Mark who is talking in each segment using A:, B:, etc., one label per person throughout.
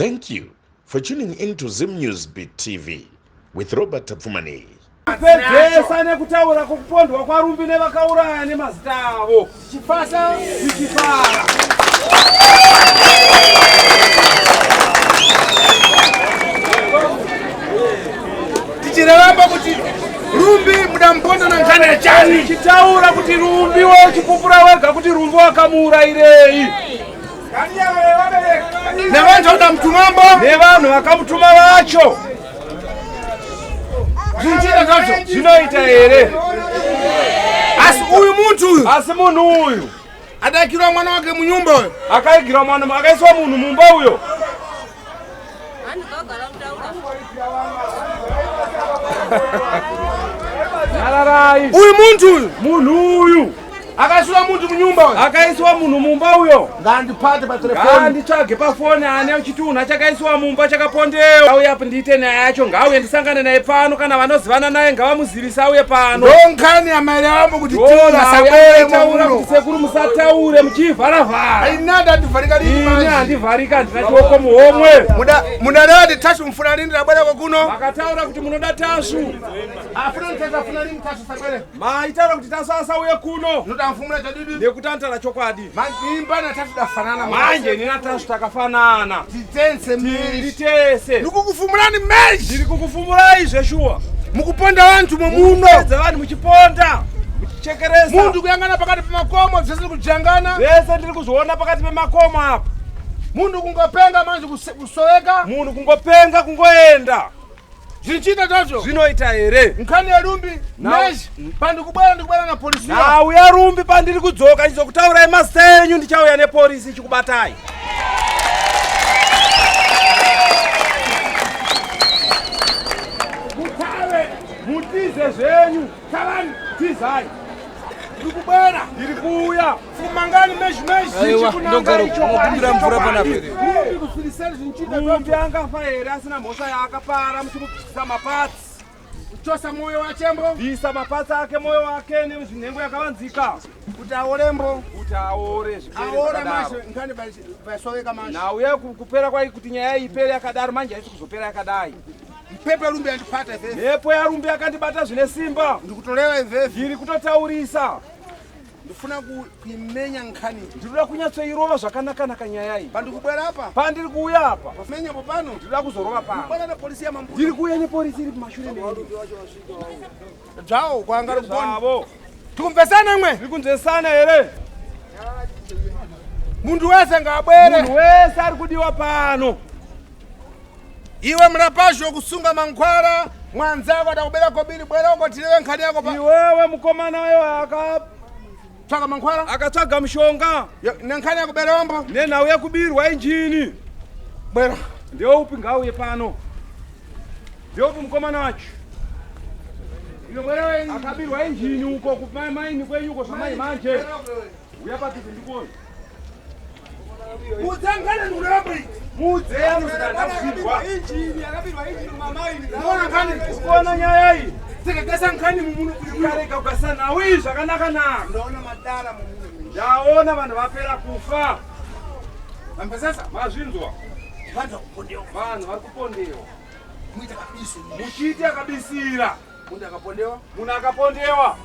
A: Thank you for tuning into Zim News Beat TV with Robert Tafumani.
B: Pedzesa nekutaura kokupondwa kwaRumbi nevakauraya nemazita avo. Chifasa chichifara. Tichiramba kuti Rumbi mudamponda nankana yachani. Chitaura kuti Rumbi wachikupura wega kuti Rumbi wakamuurayirei. Nevanhu vakamutumambo nevanhu vakamutuma vacho. Zvinchita zvacho zvinoita here? Asi uyu muntu uyu, asi munhu uyu adakirwa mwana wake munyumba uyu, akaigirwa mwana, akaiswa munhu mumba uyo. Nararai. Uyu muntu uyu, munhu uyu akaiswa muntu munyumba uyu, akaiswa munhu mumba uyo. Ngandipate pa telefoni, nganditsvage pa foni ane chitunha chakaiswa mumba chakapondewa. Auya ndite naye yacho, ngauye ndisangane naye pano, kana vanozivana naye ngavamuzivisa auye pano. Ndonkani amaire wambo kuti tina sabere taura kuti sekuru musataure muchivharavhara. Ainada ndivharika lini manje? Ina ndivharika ndinachoko muhomwe. Munadati tasu mfuna lini labwera kuno? Makataura kuti munoda tasu. Afuna ntata funa lini tasu sabere? Maitaura kuti tasu asauye kuno. Mfumula chadidi ndekutantara chokwadi imba na tatu dafanana manje nina tasu takafanana titense tese ndikukufumulani meji ndikukufumulai zveshuwa mukuponda vantu momuno vantu muchiponda muchichekeresa muntu kuyangana pakati pemakomo zvese kujangana zvese ndiri kuzoona pakati pemakomo apa muntu kungopenga manje kusoweka muntu kungopenga kungoenda zvinchita zvacho zvinoita here? Nkhani yaRumbi meji pandikubwera na polisi. Nawu yaRumbi pandiri kudzoka ndizokutaura mazita enyu ndichauya nepolisi chikubatai. Mutawe mutize zvenyu tavani tizai. Ndikubwera ndiri kuuya fumangani meji chikunanga icho kumbira mvura pana pere. Rumbi angafa here asina mhosva yaakapara muchikupisa mapatsi kuchosa moyo wachembo bvisa mapatsi ake moyo wake nezvinhengo yakavanzika kuti aorembo kuti aore aora mashe ngani vaisoveka mashe nauye kupera kwai kuti nyaya ipere yakadaro manje haisi kuzopera yakadai. Mpepo yaRumbi yandipata izvezi. Mpepo yaRumbi yakandibata zvine simba. Ndikutolewa izvezi. Ndiri kutotaurisa. Ndifuna kuimenya nkhani. Ndinoda kunyatsoirova zvakanaka nyaya iyi. Pandikubwera apa? Pandiri kuuya apa. Pamenya popano. Ndinoda kuzorova pano. Ndibwana na polisi ya mambuya. Ndiri kuuya nepolisi iri kumashure nendi. Dzao kwangari kupona. Dzavo. Tikumvesana mwe? Ndiri kunzesana here? Muntu wese ngabwere. Muntu wese ari kudiwa pano. Iwe mrapasho kusunga mankhwala mwanzako atakubera kobiri bwera ukotilewe nkhani yako pa. Iwewe mkomana wewe akatsvaga mankhwala akatsvaga mshonga nenkhani yako bera wambo nenhawu yakubirwa injini bwera ndio upi ngauye pano ndio upi mkomana wacho ino bwera wewe akabirwa injini uko kumaini kwenyu uko samai manje uyapatike ndikuona Muzangana nurabri. Muzea nuzandafirwa. Injini yakabirwa injini mamaini. Unaona nkani? Unaona nyaya hii? Sikagasa nkani mumunu kulikareka ukasana awi zvakanaka na. Unaona madara mumunu. Yaona vanhu vapera kufa. Ambasasa mazvinzwa. Vanhu vakupondewa. Vanhu varikupondewa. Muita kabisa. Muchiti akabisira. Munhu akapondewa? Munhu akapondewa.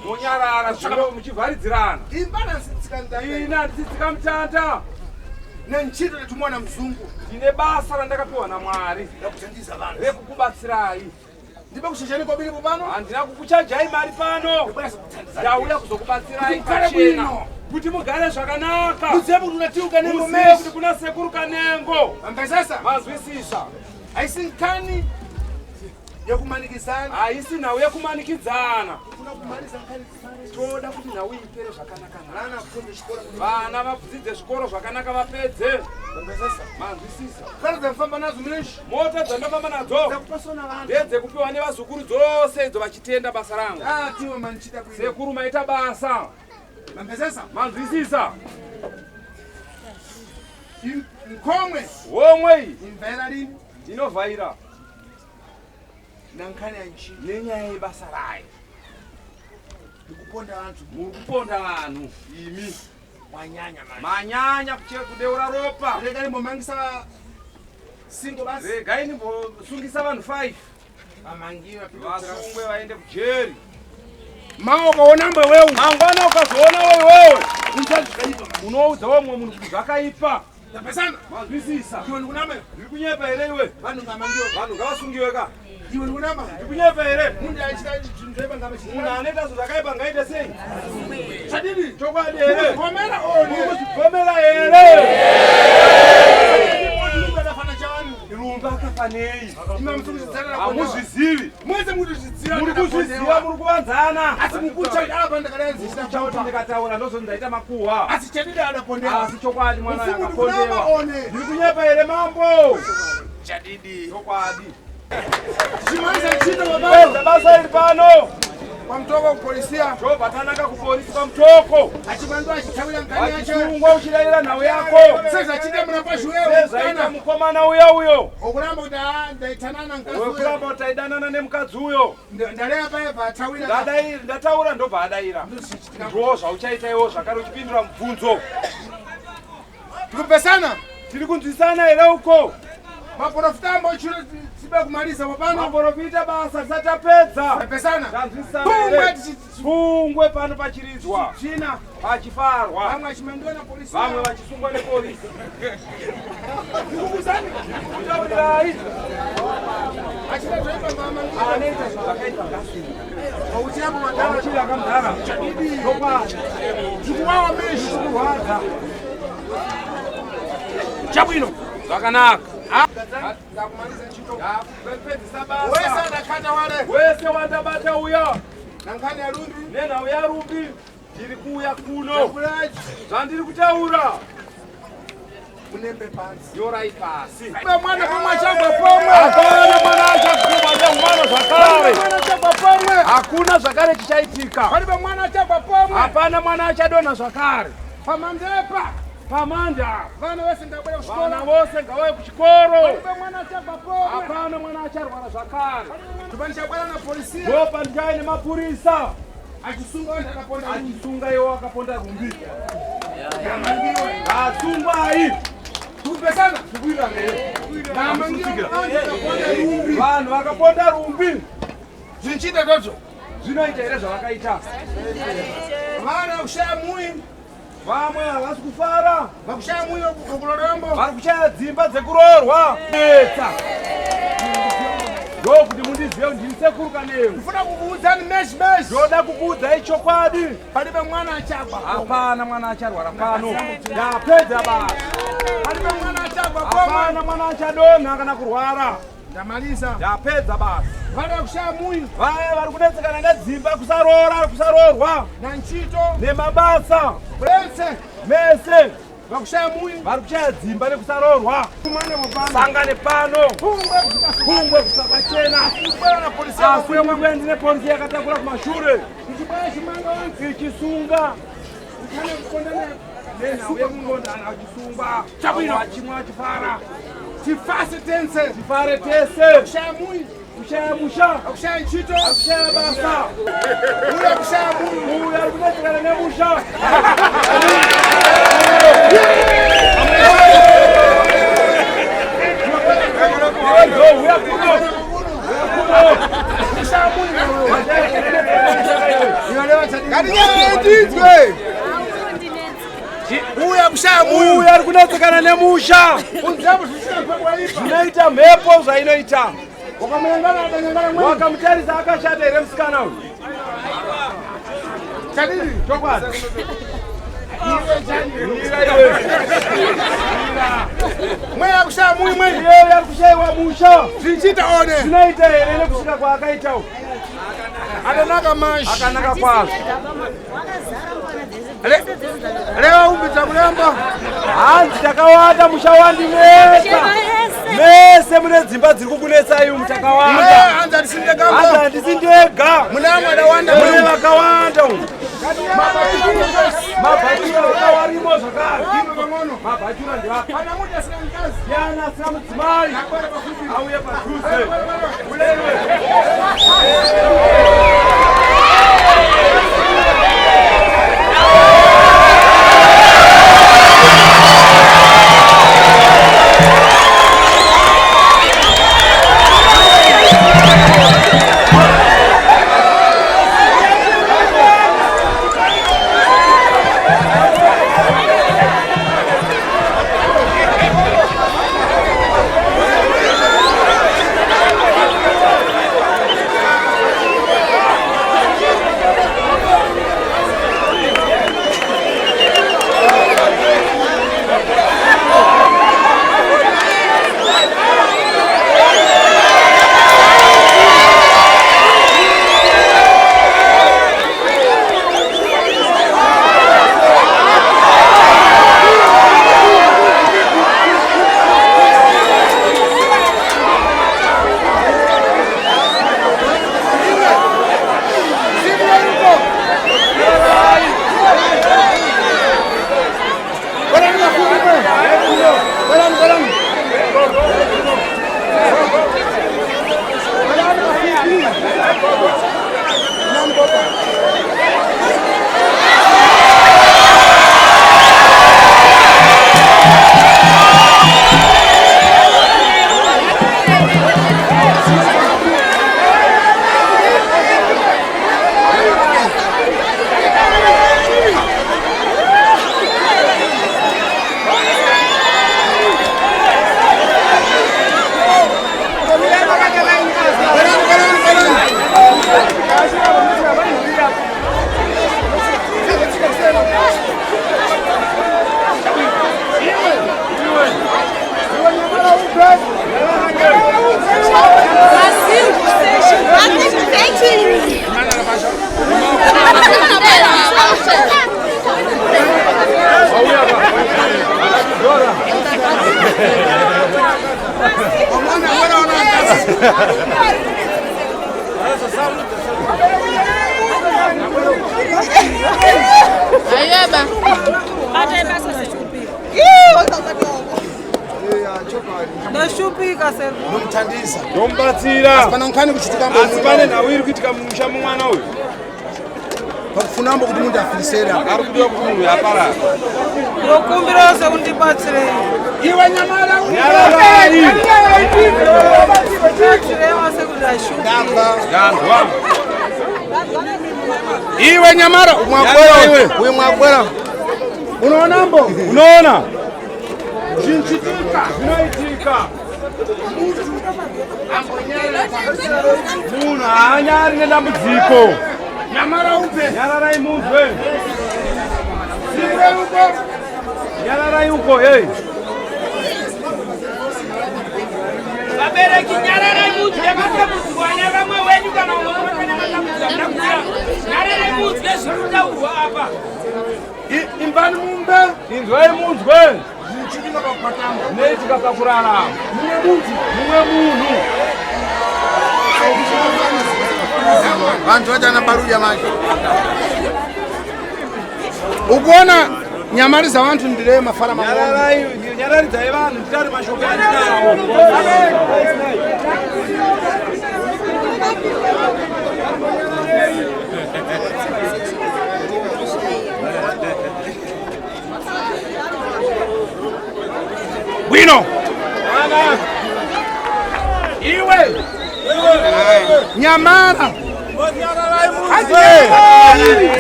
B: Monyarara zvino muchivharidzirana. Imbana tsikamutanda. Ina tsikamutanda. Nenchito netumwana mzungu. Ndine basa randakapiwa naMwari rakuthandiza vanhu. Rekukubatsirai. Ndibe kushesheni kobiri pano? Handina kukuchajai mari pano. Ndauya kuzokubatsirai pachena. Kuti mugare zvakanaka. Muzive kuti unatiuka nengo meshi. Kuti kuna sekuru kanengo. Ambasasa mazwisisa. Haisi nkani yekumanikizana. Haisi nawu yekumanikidzana. Kuna kumaliza nkani toda kuti nawu ipere zvakanaka. Vana vafunde chikoro. Vana vadzidze zvikoro zvakanaka vapedze. Ambasasa mazwisisa. Kana dzafamba nazo muneshi. Mota dzandofamba nadzo. Dzakupasona vanhu. Ndedzekupiwa nevazukuru dzose idzo vachitenda basa rangu. Tiwe manichita kuita. Sekuru maita basa. Ambasasa mazwisisa. Nkomwe. Womwe. Imvera lini? Inovhaira. Nankani anchi. Nenyaya yebasa rayo. Ndikuponda vantu. Mukuponda vanhu. Imi. Manyanya manje. Manyanya kudeura ropa. Rega limomangisa single basi. Regai nimbosungisa vanhu 5. Amangiwa vasungwe vaende kujeri. Mao ukaona mbwe wewe. Mangwana ukazoona wewe. Unoudza wamwe munhu kuti zvakaipa. Tapesana. Mazwisisa. Iwe ndikunama. Ndiri kunyepa here iwe. Vanhu ngamangiwa. Vanhu ngavasungiwe ka. Iwe ndikunama. Ndiri kunyepa here. Munhu aichita zvinhu zvaipa ngavachita. Munhu anoita zvakaipa ngaite sei? Chadini? Chokwadi here. Gomera one. Gomera here. Irumba kafanei. Hamuzvizivi. Mwese muzviziva. Muri kuzviziva, muri kuvanzana. Asi mukucha apa ndakadanzisa kuti ndikataura ndozondaita makuhwa. Asi Chadidi adapondewa. Asi chokwadi mwana akapondewa. Ndiri kunyepa here mambo. Chadidi. Chokwadi. Chimaliza chito baba. Basa iri pano. Pamtoko kupolisia. Chobva tanaka kupolisi pamtoko. Achimandwa achitawira ngani yacho. Achungwa uchirayira nhau yako. Seza chite munapashu wewe. Seza ita mukomana uyo. Okuramba kuti ndaitanana nkazi uyo. Okuramba kuti aidanana nemukadzi uyo. Ndalea paipa atawira. Ndataura ndobva adaira. Ndizvo zvauchaita iwo zvakare uchipindura mubvunzo. Tikupesana. Tiri kunzwisana here uko. Maprofita ambo chiro sibe kumaliza mapano. Maprofita basa zatapedza. Pepesana. Fungwe pano pachirizwa. China pachifarwa. Vamwe chimendwa na polisi. Vamwe vachisungwa nepolisi. Ndikukuzani. Ndikutaurirai. Achida toipa mama. Anaita zvakaita ngasi. Pauchirapo madara. Uchira kamdara. Chadidi. Topa. Chikuwawa meshi. Chikuwadza. Chabwino. Zvakanaka. Wese wandabata uya nankani ya rumbi nena ya rumbi ndiri kuya kuno zvandiri kutaura unembe pasi yorai pasi mwana pomwe achagwa pomwe hapana mwana achagwa mwana zvakare mwana achagwa pomwe hakuna zvakare chichaitika palibe mwana achagwa pomwe hapana mwana achadonha zvakare pamandepa pamanda vana vose ngabwera kuchikoro vana vose ngauye kuchikoro mwana achagwa pomwe hapana mwana acharwara zvakare tupanichabwera na polisi ndopa ndichaye nemapurisa achisunga vanhu akaponda achisunga iwo akaponda rumbi asungwai kupesana kukwira vanhu vakaponda rumbi zvinchita toto zvinoita here zvavakaita vana kushaya mui vamwe havasi kufara vakushaya mwiyo kukulorombo vari kushaya dzimba dzekuroorwa etsa ndokuti mundizive kuti ndini sekuru kanewe ndifuna kukuudzani meshi ndoda kukuudzai chokwadi palibe mwana achagwa hapana mwana acharwara pano ndapedza basa palibe mwana achagwa hapana mwana achadonha kana kurwara ndamaliza ndapedza basa vana vakushaya mwiyo vaya vari kudetsekana nedzimba kusaroorwa nanchito nemabasa mese vakushaya mui vari kushaya dzimba nekusaroorwa sangane pano pfungwe kusakachena asungwe ndine polisi yakatakura kumashure ichisunga nenhau yekungondana achisungwa achimwe achifara tifare tese kushaya musha kushaya nchito kushaya basa uya kushaya munhu uya ari kudetsekana nemusha uya kuno kushaya munhu ngatinyaidzwe uya kushaya munhu uya ari kudetsekana nemusha zvinoita mhepo zvainoita wakamutarisa akashata here musikana uyu Chadidi chokwadi mweya kushaya mumwe iyo yari kushayiwa musha zvichita one zvinoita here nekusvika kwaakaita uku akanaka mazhi akanaka kwazvo reva umbidza kuramba hanzi takawanda musha wandi mese mune dzimba dziri kukunetsai umu takawanda hanzi handisi ndega mune vakawanda umu mabhachura akawarimo zvakare mabhachura ndeyana asina mudzimai auye padhuze
C: Ayaba.
D: Ndashupika sir.
B: Nomthandisa. Nombatsira. Asipana nkhani kuchitika mbo. Asipane nawiri kuchitika msha mwana uyu. Pakufunamba kuti muntu afilisera. Ari kudiwa kuti muntu yapara.
D: Ndokumbira ose kundibatsire.
B: Iwe nyamara. Nyararai.
D: Batsire ose kundashupa.
B: Ndandwa. Iwe nyamara umwagwera iwe. Uyu mwagwera. Unaona mbo? Unaona? Chinchitika, zvinoitika. Munhu haanyari nedambudziko. Nyamara upe. Nyararai muzwe. Sire uko. Nyararai uko, hey.
E: Vabereki nyararai muzwe matambudziko anyara mwe wenyu kana umwe kana matambudziko. Nyararai muzwe zvirikutaurwa apa.
B: Imbani mumbe. Inzwai muzwe. Chitika pakutanga. Neitika pakurara. Mumwe munhu. Vantu vachana baruya manje. Ukuona nyamari za vantu ndire mafara mamwe. Nyarari za vantu nditari mashokani nawo. Bwino. Iwe. Nyamara.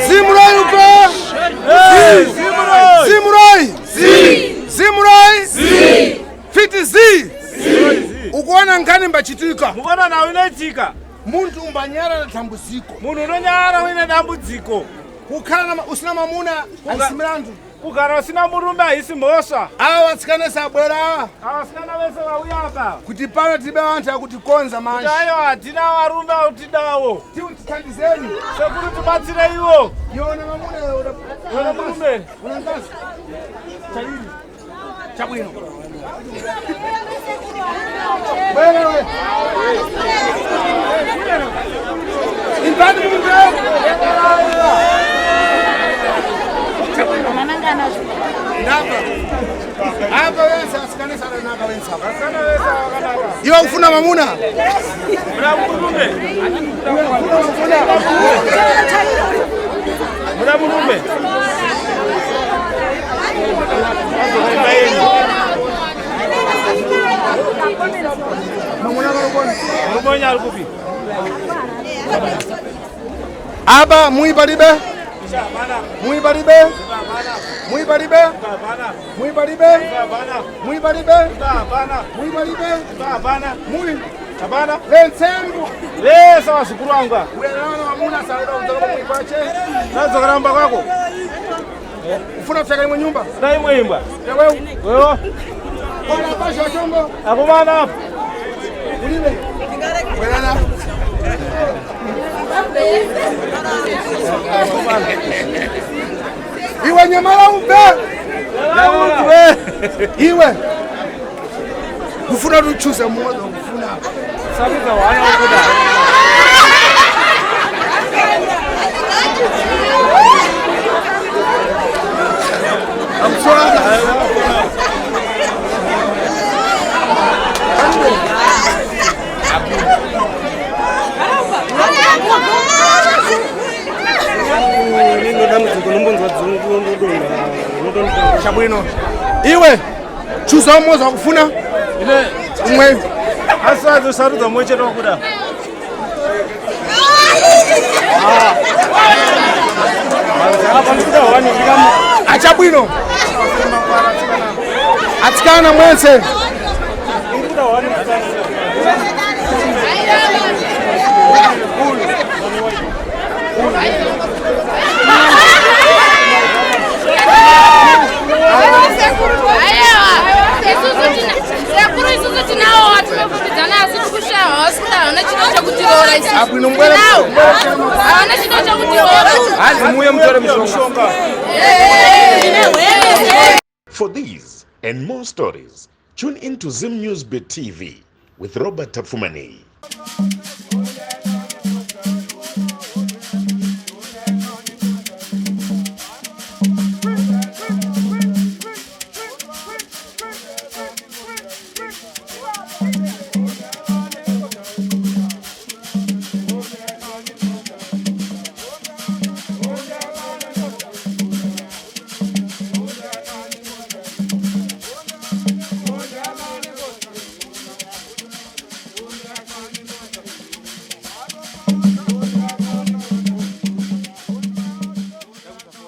B: Zimurai uko. Zimurai. Zimurai. Fiti zi. Ukuona ngani mbachitika.
F: Mukuona nawo inoitika.
B: Muntu umbanyara na tambudziko.
F: Munhu unonyara uine dambudziko.
B: Kukhala usina mamuna aisimirantu.
F: Kugara usina murume haisi mhosva.
B: Ava vatsikana sabwera.
F: Ava vasikana vese vauya apa.
B: Kuti pano tibe vantu vakutikonza manje.
F: Kuti aiwa hatina varume vautidawo.
B: Tithandizeni.
F: Sekuri tibatsire iwo.
B: Yona mamuna
F: Yona murume.
B: Una ngazi. Chairi. Chabwino. Wewe. Imbani mumbe. Hapa wenza asikane sana naka wenza.
F: Vasikana vese vakanaka.
B: Iwe ufuna mamuna?
F: Muna murume. Muna murume.
B: Mamuna kalokoni.
F: Murume nyari kupi.
B: Aba muibalibe. Muibalibe. Muibalibe. Muibalibe. Muibalibe. Muibalibe. Mui.
F: Abana.
B: Lensembu.
F: Lesa wazukuru wanga.
B: Unaona mamuna saida utaka muipache.
F: Nazo karamba kwako.
B: Ufuna kutaka imwe nyumba?
F: Dai mwimba.
B: Wewe.
F: Wewe.
B: Bwana pasha chombo.
F: Hapo bana hapo.
B: Ulibe. Welana. Iwe nyamara umbe. Iwe. Kufuna tuchuze mmoja kufuna.
F: Sabiza wana ukuda.
B: Amsora. Chabwino. Iwe chusa mmoja wakufuna
F: Ile
B: umwe
F: asa dosarudza mweche nokuda. Apa ndikuda wani ndikamu.
B: achabwino atsikana mwense
F: Ndikuda wani ndikamu.
A: For these and more stories, tune in to Zim News Beat TV with Robert Tafumani.
C: Thank you.